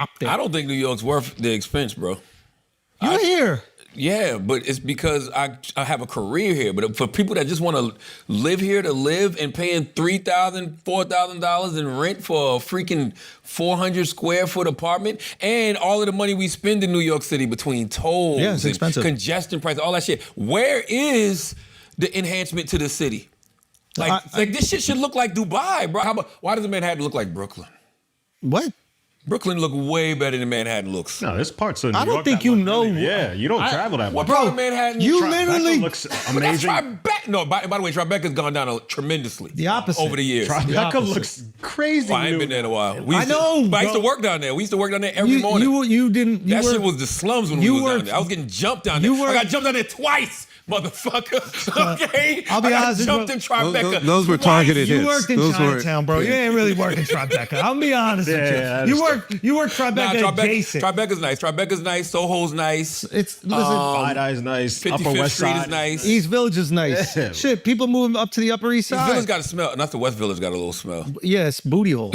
up there. I don't think New York's worth the expense, bro. You're here. Yeah, but it's because I have a career here. But for people that just want to live here to live and paying $3,000, $4,000 in rent for a freaking 400 square foot apartment and all of the money we spend in New York City between tolls it's expensive. and congestion prices, all that shit. Where is the enhancement to the city? Like this shit should look like Dubai, bro. Why does Manhattan look like Brooklyn? What? Brooklyn look way better than Manhattan looks. No, there's parts of New I don't York think that you look know. really- Yeah, you don't travel that What much. part of Manhattan? You Tribeca literally looks But that's amazing. Tribeca. No, by the way, Tribeca's gone down tremendously. The opposite. Over the years. Tribeca looks crazy. Oh, I ain't new. been there in a while. I know, But I used to bro. work down there. We used to work down there every morning. You didn't. That shit was the slums when we you was down worked- there. I was getting jumped down there. I got jumped down there twice, motherfucker. Okay? I'll be I got honest, jumped bro. in Tribeca. Those were twice. targeted You hits. worked in Those were- Chinatown, bro. You ain't really working Tribeca. I'll be honest with Yeah, you. I You worked Tribeca adjacent. Tribeca's nice. Tribeca's nice. Soho's nice. It's listen. Side Eye's nice. Upper 55th West Street Side is nice. East Village is nice. Yeah. Shit, people moving up to the Upper East East Side. Village got a smell. Not the West Village got a little smell. Yes, booty hole.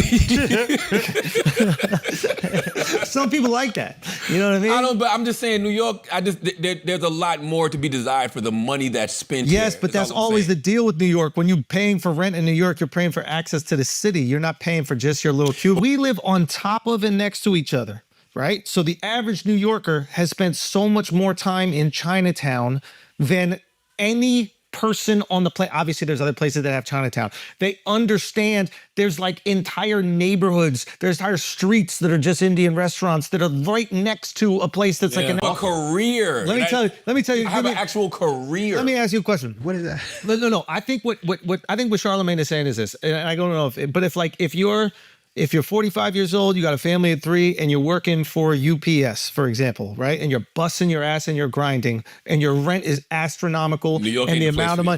Some people like that. You know what I mean? But I'm just saying, New York. There's a lot more to be desired for the money that's spent. Yes, here, but is that's all I'm always the saying. deal with New York. When you're paying for rent in New York, you're paying for access to the city. You're not paying for just your little cube. We live on top of and next to each other, right? So the average New Yorker has spent so much more time in Chinatown than any person on the planet. Obviously, there's other places that have Chinatown. They understand there's like entire neighborhoods, there's entire streets that are just Indian restaurants that are right next to a place that's like an a career. Let me tell you. I have an actual career. Let me ask you a question. What is that? No. I think what I think what Charlamagne is saying is this, and I don't know if you're 45 years old, you got a family of 3, and you're working for UPS, for example, right? And you're busting your ass and you're grinding, and your rent is astronomical, New York and ain't the the place amount of for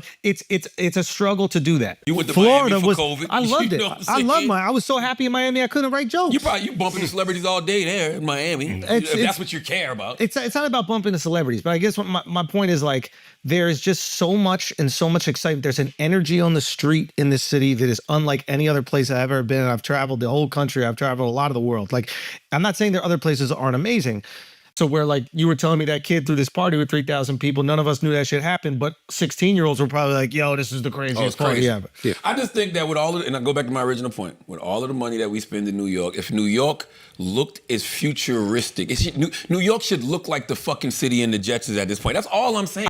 money, it's a struggle to do that. You went to Florida Miami for was, COVID. I loved You it. know what I'm I saying? loved I was so happy in Miami, I couldn't write jokes. You bumping the celebrities all day there in Miami. If that's what you care about. It's not about bumping the celebrities, but I guess what my point is, like, there is just so much and so much excitement. There's an energy on the street in this city that is unlike any other place I've ever been. I've traveled the whole country. I've traveled a lot of the world. Like, I'm not saying there are other places that aren't amazing. So where, like, you were telling me that kid threw this party with 3,000 people, none of us knew that shit happened, but 16-years were probably like, yo, this is the craziest party ever. Yeah. I just think that with all of and I go back to my original point, with all of the money that we spend in New York, if New York looked as futuristic, New York should look like the fucking city in the Jetsons at this point. That's all I'm saying.